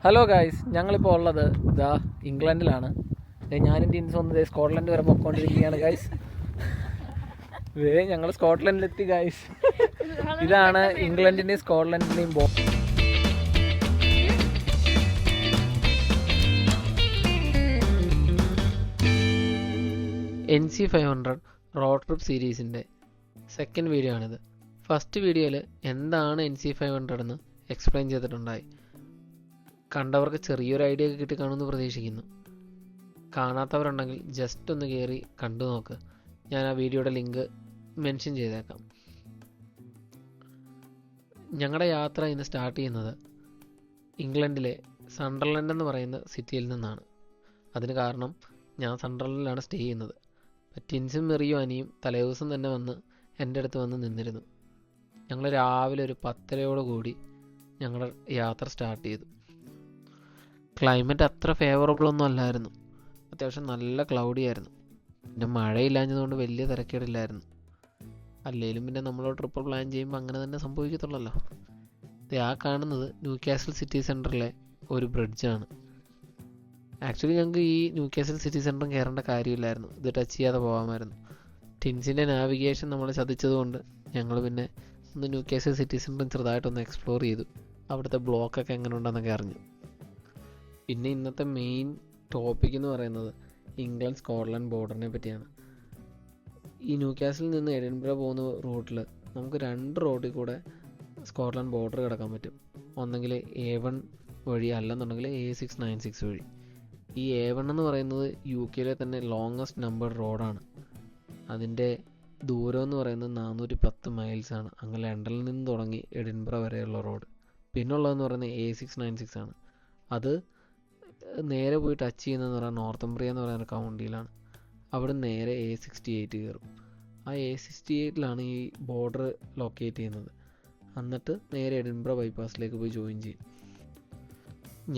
Hello guys, ഞങ്ങളിപ്പോൾ ഉള്ളത് ഇംഗ്ലണ്ടിലാണ്. ഞാനും ടീംസ് വന്നത് സ്കോട്ട്ലൻഡ് വരെ പോയിക്കൊണ്ടിരിക്കുകയാണ് ഗായ്സ്. ഞങ്ങൾ സ്കോട്ട്ലൻഡിലെത്തി ഗായ്സ്. ഇതാണ് ഇംഗ്ലണ്ടിൻ്റെയും സ്കോട്ട്ലൻഡിൻ്റെയും NC500 റോഡ് ട്രിപ്പ് സീരീസിൻ്റെ സെക്കൻഡ് വീഡിയോ ആണിത്. ഫസ്റ്റ് വീഡിയോയിൽ എന്താണ് NC500 എന്ന് എക്സ്പ്ലെയിൻ ചെയ്തിട്ടുണ്ടായി. കണ്ടവർക്ക് ചെറിയൊരു ഐഡിയ ഒക്കെ കിട്ടി കാണുമെന്ന് പ്രതീക്ഷിക്കുന്നു. കാണാത്തവരുണ്ടെങ്കിൽ ജസ്റ്റ് ഒന്ന് കയറി കണ്ടു നോക്ക്. ഞാൻ ആ വീഡിയോയുടെ ലിങ്ക് മെൻഷൻ ചെയ്തേക്കാം. ഞങ്ങളുടെ യാത്ര ഇന്ന് സ്റ്റാർട്ട് ചെയ്യുന്നത് ഇംഗ്ലണ്ടിലെ സണ്ടർലൻഡ് എന്ന് പറയുന്ന സിറ്റിയിൽ നിന്നാണ്. അതിന് കാരണം ഞാൻ സണ്ടർലൻഡിലാണ് സ്റ്റേ ചെയ്യുന്നത്. ടിൻസും മെറിയും അനിയും തലേദിവസം തന്നെ വന്ന് എൻ്റെ അടുത്ത് വന്ന് നിന്നിരുന്നു. ഞങ്ങൾ രാവിലെ ഒരു 10:30 കൂടി ഞങ്ങളുടെ യാത്ര സ്റ്റാർട്ട് ചെയ്തു. ക്ലൈമറ്റ് അത്ര ഫേവറബിൾ ഒന്നും അല്ലായിരുന്നു. അത്യാവശ്യം നല്ല ക്ലൗഡി ആയിരുന്നു. പിന്നെ മഴയില്ലാഞ്ഞതുകൊണ്ട് വലിയ തിരക്കേടില്ലായിരുന്നു. അല്ലെങ്കിലും പിന്നെ നമ്മൾ ട്രിപ്പ് പ്ലാൻ ചെയ്യുമ്പോൾ അങ്ങനെ തന്നെ സംഭവിക്കത്തുള്ളല്ലോ. ആ കാണുന്നത് ന്യൂകാസിൽ സിറ്റി സെൻറ്ററിലെ ഒരു ബ്രിഡ്ജാണ്. ആക്ച്വലി ഞങ്ങൾക്ക് ഈ ന്യൂകാസിൽ സിറ്റി സെൻറ്ററും കയറേണ്ട കാര്യമില്ലായിരുന്നു. ഇത് ടച്ച് ചെയ്യാതെ പോകാമായിരുന്നു. ടിൻസിൻ്റെ നാവിഗേഷൻ നമ്മളെ ചതിച്ചതുകൊണ്ട് ഞങ്ങൾ പിന്നെ ഒന്ന് ന്യൂകാസിൽ സിറ്റി സെൻറ്ററും ചെറുതായിട്ടൊന്ന് എക്സ്പ്ലോർ ചെയ്തു. അവിടുത്തെ ബ്ലോക്കൊക്കെ എങ്ങനെ ഉണ്ടെന്നൊക്കെ അറിഞ്ഞു. പിന്നെ ഇന്നത്തെ മെയിൻ ടോപ്പിക് എന്ന് പറയുന്നത് ഇംഗ്ലണ്ട് സ്കോട്ട്ലൻഡ് ബോർഡറിനെ പറ്റിയാണ്. ഈ ന്യൂകാസിൽ നിന്ന് എഡിൻബറ പോകുന്ന റൂട്ടിൽ നമുക്ക് 2 റോഡിൽ കൂടെ സ്കോട്ട്ലൻഡ് ബോർഡർ കിടക്കാൻ പറ്റും. ഒന്നെങ്കിൽ A1 വഴി, അല്ലെന്നുണ്ടെങ്കിൽ A696 വഴി. ഈ A1 എന്ന് പറയുന്നത് UK തന്നെ ലോങ്ങസ്റ്റ് നമ്പർ റോഡാണ്. അതിൻ്റെ ദൂരം എന്ന് പറയുന്നത് 410 മൈൽസാണ്. അങ്ങനെ ലണ്ടനിൽ നിന്ന് തുടങ്ങി എഡിൻബറ വരെയുള്ള റോഡ്. പിന്നുള്ളതെന്ന് പറയുന്നത് A696 ആണ്. അത് നേരെ പോയി ടച്ച് ചെയ്യുന്നതെന്ന് പറഞ്ഞാൽ നോർത്തംബ്രിയ എന്ന് പറയുന്ന കൗണ്ടിയിലാണ്. അവിടെ നേരെ A68 കയറും. ആ A68ലാണ് ഈ ബോർഡർ ലൊക്കേറ്റ് ചെയ്യുന്നത്. എന്നിട്ട് നേരെ എഡിൻബറ ബൈപ്പാസിലേക്ക് പോയി ജോയിൻ ചെയ്യും.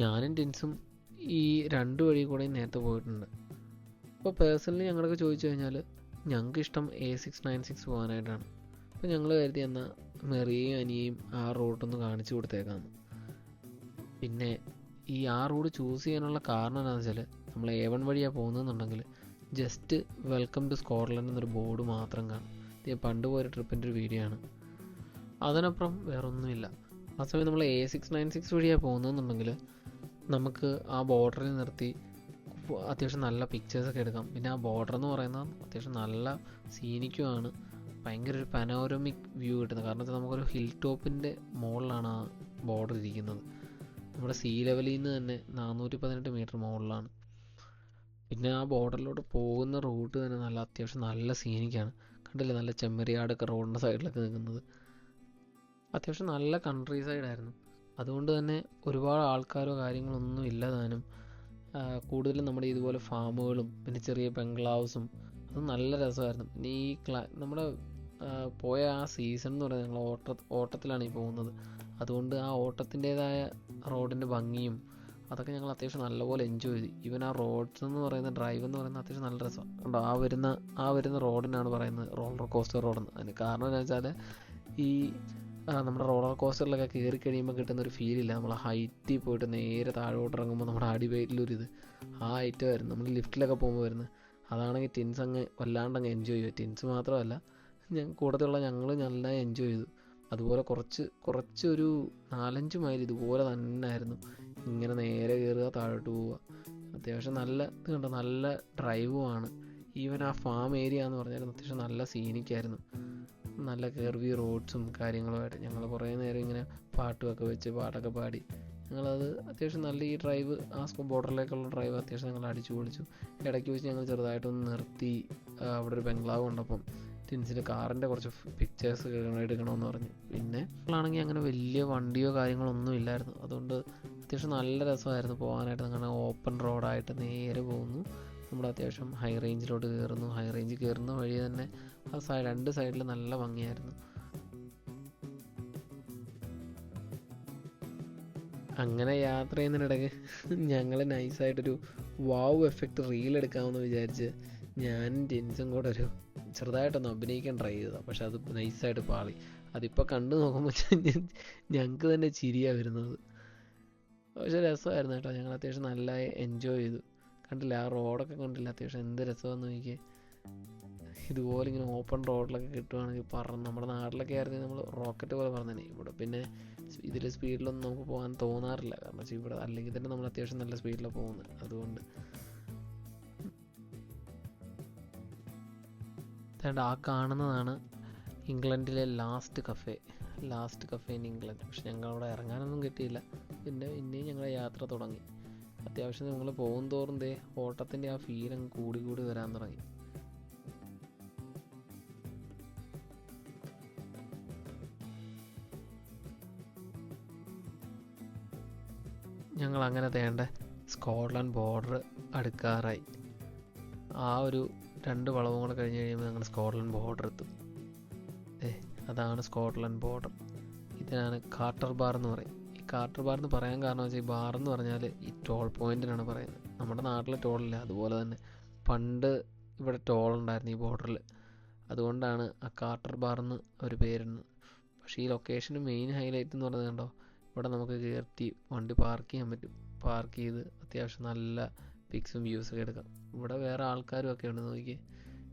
ഞാനും ടിൻസും ഈ 2 വഴി കൂടെ നേരത്തെ പോയിട്ടുണ്ട്. അപ്പോൾ പേഴ്സണലി ഞങ്ങളൊക്കെ ചോദിച്ചു കഴിഞ്ഞാൽ ഞങ്ങൾക്ക് ഇഷ്ടം A696 പോകാനായിട്ടാണ്. അപ്പോൾ ഞങ്ങൾ കരുതി എന്നാൽ മെറിയെയും അനിയെയും ആ റൂട്ടൊന്ന് കാണിച്ചു കൊടുത്തേക്കാമെന്ന്. പിന്നെ ഈ ആ റൂട്ട് ചൂസ് ചെയ്യാനുള്ള കാരണം എന്താണെന്ന് വെച്ചാൽ നമ്മൾ A1 വഴിയാണ് പോകുന്നതെന്നുണ്ടെങ്കിൽ ജസ്റ്റ് വെൽക്കം ടു സ്കോട്ട്ലൻഡ് എന്നൊരു ബോർഡ് മാത്രം കാണും. ഇത് പണ്ട് പോയൊരു ട്രിപ്പിൻ്റെ ഒരു വീഡിയോ ആണ്. അതിനപ്പുറം വേറൊന്നുമില്ല. ആ സമയം നമ്മൾ A696 വഴിയാണ് പോകുന്നതെന്നുണ്ടെങ്കിൽ നമുക്ക് ആ ബോർഡറിൽ നിർത്തി അത്യാവശ്യം നല്ല പിക്ചേഴ്സൊക്കെ എടുക്കാം. പിന്നെ ആ ബോർഡർ എന്ന് പറയുന്നത് അത്യാവശ്യം നല്ല സീനിക്കുമാണ്. ഭയങ്കര ഒരു പനോരമിക് വ്യൂ കിട്ടുന്നത്. കാരണം വെച്ചാൽ നമുക്കൊരു ഹിൽ ടോപ്പിൻ്റെ മുകളിലാണ് ആ ബോർഡർ ഇരിക്കുന്നത്. നമ്മുടെ സീ ലെവലിൽ നിന്ന് തന്നെ 418 മീറ്റർ മുകളിലാണ്. പിന്നെ ആ ബോർഡറിലോട്ട് പോകുന്ന റൂട്ട് തന്നെ അത്യാവശ്യം നല്ല സീനിക്കാണ്. കണ്ടില്ലേ, നല്ല ചെമ്മരിയാടൊക്കെ റോഡിൻ്റെ സൈഡിലൊക്കെ നിൽക്കുന്നത്. അത്യാവശ്യം നല്ല കൺട്രി സൈഡായിരുന്നു. അതുകൊണ്ട് തന്നെ ഒരുപാട് ആൾക്കാരോ കാര്യങ്ങളൊന്നും ഇല്ലതാനും. കൂടുതലും നമ്മുടെ ഇതുപോലെ ഫാമുകളും പിന്നെ ചെറിയ ബംഗ്ലാവ്സും അത് നല്ല രസമായിരുന്നു. പിന്നെ ഈ നമ്മുടെ പോയ ആ സീസൺ എന്ന് പറയുന്നത് ഞങ്ങൾ ഓട്ടത്തിലാണ് ഈ പോകുന്നത്. അതുകൊണ്ട് ആ ഓട്ടത്തിൻ്റേതായ റോഡിൻ്റെ ഭംഗിയും അതൊക്കെ ഞങ്ങൾ അത്യാവശ്യം നല്ലപോലെ എൻജോയ് ചെയ്തു. ഈവൻ ആ റോഡ്സ് എന്ന് പറയുന്ന ഡ്രൈവ് എന്ന് പറയുന്നത് അത്യാവശ്യം നല്ല രസമാണ്. കണ്ടോ, ആ വരുന്ന റോഡിനാണ് പറയുന്നത് റോളർ കോസ്റ്റർ റോഡെന്ന്. അതിന് കാരണം എന്താ വെച്ചാൽ ഈ നമ്മുടെ റോളർ കോസ്റ്ററിലൊക്കെ കയറി കഴിയുമ്പോൾ കിട്ടുന്നൊരു ഫീലില്ല. നമ്മൾ ഹൈറ്റിൽ പോയിട്ട് നേരെ താഴോട്ട് ഇറങ്ങുമ്പോൾ നമ്മുടെ അടിവയറ്റിലൊരിത് ആ ഐറ്റമായിരുന്നു നമ്മൾ ലിഫ്റ്റിലൊക്കെ പോകുമ്പോൾ വരുന്നത്. അതാണെങ്കിൽ ടിൻസ് അങ്ങ് വല്ലാണ്ടങ്ങ് എൻജോയ് ചെയ്തു. ടിൻസ് മാത്രമല്ല, കൂട്ടത്തിലുള്ള ഞങ്ങൾ നല്ല എൻജോയ് ചെയ്തു. അതുപോലെ കുറച്ചൊരു 4-5 മൈൽ ഇതുപോലെ തന്നെ ആയിരുന്നു. ഇങ്ങനെ നേരെ കയറുക, താഴോട്ട് പോവുക. അത്യാവശ്യം നല്ല ഇത് കണ്ടോ, നല്ല ഡ്രൈവുമാണ്. ഈവൻ ആ ഫാം ഏരിയ എന്ന് പറഞ്ഞാൽ അത്യാവശ്യം നല്ല സീനിക്കായിരുന്നു. നല്ല കർവി റോഡ്സും കാര്യങ്ങളുമായിട്ട് ഞങ്ങൾ കുറേ നേരം ഇങ്ങനെ പാട്ടൊക്കെ വെച്ച് പാട്ടൊക്കെ പാടി ഞങ്ങളത് അത്യാവശ്യം നല്ല ഈ ഡ്രൈവ് ആ ബോർഡറിലേക്കുള്ള ഡ്രൈവ് അത്യാവശ്യം ഞങ്ങൾ അടിച്ചു പൊളിച്ചു. ഇടയ്ക്ക് വെച്ച് ഞങ്ങൾ ചെറുതായിട്ടൊന്ന് നിർത്തി. അവിടെ ഒരു ബംഗ്ലാവ് ഉണ്ടപ്പം ടിൻസിൻ്റെ കാറിൻ്റെ കുറച്ച് പിക്ചേഴ്സ് എടുക്കണമെന്ന് പറഞ്ഞു. പിന്നെ ആണെങ്കിൽ അങ്ങനെ വലിയ വണ്ടിയോ കാര്യങ്ങളൊന്നും ഇല്ലായിരുന്നു. അതുകൊണ്ട് അത്യാവശ്യം നല്ല രസമായിരുന്നു പോകാനായിട്ട്. അങ്ങനെ ഓപ്പൺ റോഡായിട്ട് നേരെ പോകുന്നു. നമ്മൾ അത്യാവശ്യം ഹൈ റേഞ്ചിലോട്ട് കയറുന്നു. ഹൈ റേഞ്ചിൽ കയറുന്ന വഴി തന്നെ ആ 2 സൈഡിൽ നല്ല ഭംഗിയായിരുന്നു. അങ്ങനെ യാത്ര ചെയ്യുന്നതിനിടയ്ക്ക് ഞങ്ങൾ നൈസായിട്ടൊരു വാവ് എഫക്റ്റ് റീൽ എടുക്കാമെന്ന് വിചാരിച്ച് ഞാനും ടിൻസും കൂടെ ഒരു ചെറുതായിട്ടൊന്ന് അഭിനയിക്കാൻ ട്രൈ ചെയ്തതാണ്. പക്ഷെ അത് നൈസായിട്ട് പാളി. അതിപ്പോൾ കണ്ടു നോക്കുമ്പോൾ ഞങ്ങൾക്ക് തന്നെ ചിരിയാണ് വരുന്നത്. പക്ഷെ രസമായിരുന്നു കേട്ടോ. ഞങ്ങൾ അത്യാവശ്യം നല്ലതായി എൻജോയ് ചെയ്തു. കണ്ടില്ല ആ റോഡൊക്കെ കണ്ടില്ല, അത്യാവശ്യം എന്ത് രസമാണെന്ന് നോക്കിയേ. ഇതുപോലെ ഇങ്ങനെ ഓപ്പൺ റോഡിലൊക്കെ കിട്ടുവാണെങ്കിൽ നമ്മുടെ നാട്ടിലൊക്കെ ആയിരുന്നെങ്കിൽ നമ്മൾ റോക്കറ്റ് പോലെ പറഞ്ഞതന്നെ. ഇവിടെ പിന്നെ ഇതിൽ സ്പീഡിലൊന്നും നമുക്ക് പോകാൻ തോന്നാറില്ല. കാരണം വെച്ചാൽ ഇവിടെ അല്ലെങ്കിൽ തന്നെ നമ്മൾ അത്യാവശ്യം നല്ല സ്പീഡിലാണ് പോകുന്നത്. അതുകൊണ്ട് ആ കാണുന്നതാണ് ഇംഗ്ലണ്ടിലെ ലാസ്റ്റ് കഫേ ഇൻ ഇംഗ്ലണ്ട്. പക്ഷെ ഞങ്ങളവിടെ ഇറങ്ങാനൊന്നും കിട്ടിയില്ല. പിന്നെ പിന്നെയും ഞങ്ങളുടെ യാത്ര തുടങ്ങി. അത്യാവശ്യം ഞങ്ങൾ പോകും തോറും ഓട്ടത്തിൻ്റെ ആ ഫീൽ അങ്ങ് കൂടി കൂടി വരാൻ തുടങ്ങി. ഞങ്ങൾ അങ്ങനെ സ്കോട്ട്ലൻഡ് ബോർഡർ അടുക്കാറായി. ആ ഒരു 2 വളവും കൂടെ കഴിഞ്ഞ് കഴിയുമ്പോൾ ഞങ്ങൾ സ്കോട്ട്ലൻഡ് ബോർഡർ എത്തും. അതാണ് സ്കോട്ട്ലൻഡ് ബോർഡർ. ഇതിനാണ് കാർട്ടർ ബാർ എന്ന് പറയും. ഈ കാർട്ടർ ബാർ എന്ന് പറയാൻ കാരണം വെച്ചാൽ ഈ ബാർ എന്ന് പറഞ്ഞാൽ ഈ ടോൾ പോയിന്റിനാണ് പറയുന്നത്. നമ്മുടെ നാട്ടിൽ ടോളില്ല. അതുപോലെ തന്നെ പണ്ട് ഇവിടെ ടോൾ ഉണ്ടായിരുന്നു ഈ ബോർഡറിൽ. അതുകൊണ്ടാണ് ആ കാർട്ടർ ബാർ എന്ന് ഒരു പേരുന്നത്. പക്ഷേ ഈ ലൊക്കേഷന് മെയിൻ ഹൈലൈറ്റ് എന്ന് പറയുന്നത് കണ്ടോ, ഇവിടെ നമുക്ക് കയറ്റി വണ്ടി പാർക്ക് ചെയ്യാൻ പറ്റും. പാർക്ക് ചെയ്ത് അത്യാവശ്യം നല്ല പിക്സും വ്യൂസൊക്കെ എടുക്കാം. ഇവിടെ വേറെ ആൾക്കാരും ഒക്കെ ഉണ്ട്, നോക്കി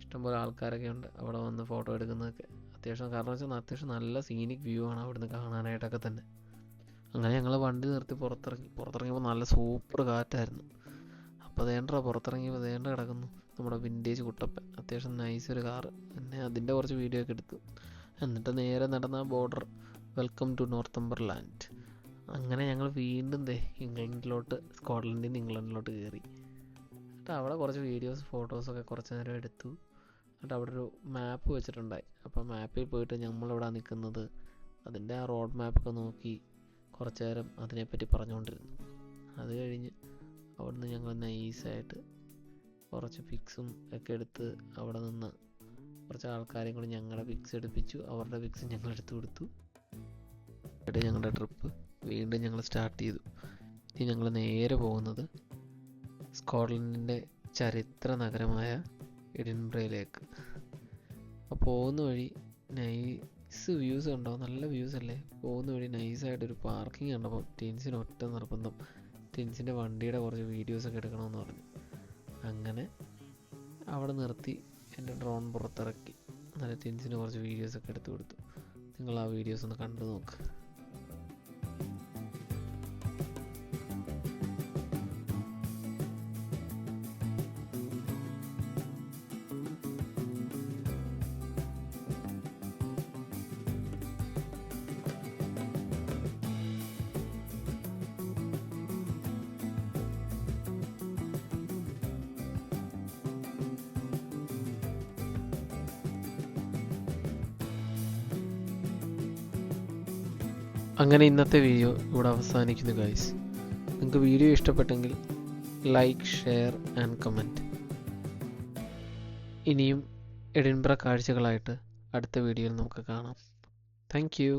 ഇഷ്ടംപോലെ ആൾക്കാരൊക്കെ ഉണ്ട് അവിടെ വന്ന് ഫോട്ടോ എടുക്കുന്നതൊക്കെ. അത്യാവശ്യം കാരണം വെച്ചാൽ അത്യാവശ്യം നല്ല സീനിക് വ്യൂ ആണ് അവിടുന്ന് കാണാനായിട്ടൊക്കെ തന്നെ. അങ്ങനെ ഞങ്ങൾ വണ്ടി നിർത്തി പുറത്തിറങ്ങിയപ്പോൾ നല്ല സൂപ്പർ കാറ്റായിരുന്നു. അപ്പോൾ പുറത്തിറങ്ങിയപ്പോൾ കിടക്കുന്നു നമ്മുടെ വിൻറ്റേജ് കുട്ടപ്പൻ. അത്യാവശ്യം നൈസ് ഒരു കാറ്. പിന്നെ അതിൻ്റെ കുറച്ച് വീഡിയോ ഒക്കെ എടുത്തു. എന്നിട്ട് നേരെ നടന്ന ബോർഡർ, വെൽക്കം ടു നോർത്തംബർലാൻഡ്. അങ്ങനെ ഞങ്ങൾ വീണ്ടും സ്കോട്ട്ലൻഡിൽ നിന്ന് ഇംഗ്ലണ്ടിലോട്ട് കയറി. എന്നിട്ട് അവിടെ കുറച്ച് വീഡിയോസ് ഫോട്ടോസൊക്കെ കുറച്ച് നേരം എടുത്തു. എന്നിട്ട് അവിടെ ഒരു മാപ്പ് വെച്ചിട്ടുണ്ടായി. അപ്പോൾ മാപ്പിൽ പോയിട്ട് നമ്മളിവിടെ നിൽക്കുന്നത് അതിൻ്റെ ആ റോഡ് മാപ്പൊക്കെ നോക്കി കുറച്ച് നേരം അതിനെപ്പറ്റി പറഞ്ഞുകൊണ്ടിരുന്നു. അത് കഴിഞ്ഞ് അവിടുന്ന് ഞങ്ങൾ നൈസായിട്ട് കുറച്ച് പിക്സും ഒക്കെ എടുത്ത് അവിടെ നിന്ന് കുറച്ച് ആൾക്കാരെയും കൂടി ഞങ്ങളുടെ പിക്സ് എടുപ്പിച്ചു. അവരുടെ പിക്സ് ഞങ്ങൾ എടുത്തു കൊടുത്തു. എന്നിട്ട് ഞങ്ങളുടെ ട്രിപ്പ് വീണ്ടും ഞങ്ങൾ സ്റ്റാർട്ട് ചെയ്തു. ഇനി ഞങ്ങൾ നേരെ പോകുന്നത് സ്കോട്ട്ലൻഡിൻ്റെ ചരിത്ര നഗരമായ എഡിൻബ്രയിലേക്ക്. അപ്പോൾ പോകുന്ന വഴി നൈസ് വ്യൂസ് ഉണ്ടോ, നല്ല വ്യൂസ് അല്ലേ. പോകുന്ന വഴി നൈസായിട്ടൊരു പാർക്കിംഗ് കണ്ടപ്പോൾ ടിൻസിന് ഒറ്റ നിർബന്ധം, ടിൻസിൻ്റെ വണ്ടിയുടെ കുറച്ച് വീഡിയോസൊക്കെ എടുക്കണമെന്ന് പറഞ്ഞു. അങ്ങനെ അവിടെ നിർത്തി എൻ്റെ ഡ്രോൺ പുറത്തിറക്കി. നല്ല ടിൻസിന് കുറച്ച് വീഡിയോസൊക്കെ എടുത്തു കൊടുത്തു. നിങ്ങൾ ആ വീഡിയോസ് ഒന്ന് കണ്ടു നോക്ക്. അങ്ങനെ ഇന്നത്തെ വീഡിയോ ഇവിടെ അവസാനിക്കുന്നു ഗൈസ്. നിങ്ങൾക്ക് വീഡിയോ ഇഷ്ടപ്പെട്ടെങ്കിൽ ലൈക്ക്, ഷെയർ ആൻഡ് കമൻറ്റ്. ഇനിയും എഡിൻബ്ര കാഴ്ചകളായിട്ട് അടുത്ത വീഡിയോയിൽ നമുക്ക് കാണാം. Thank you.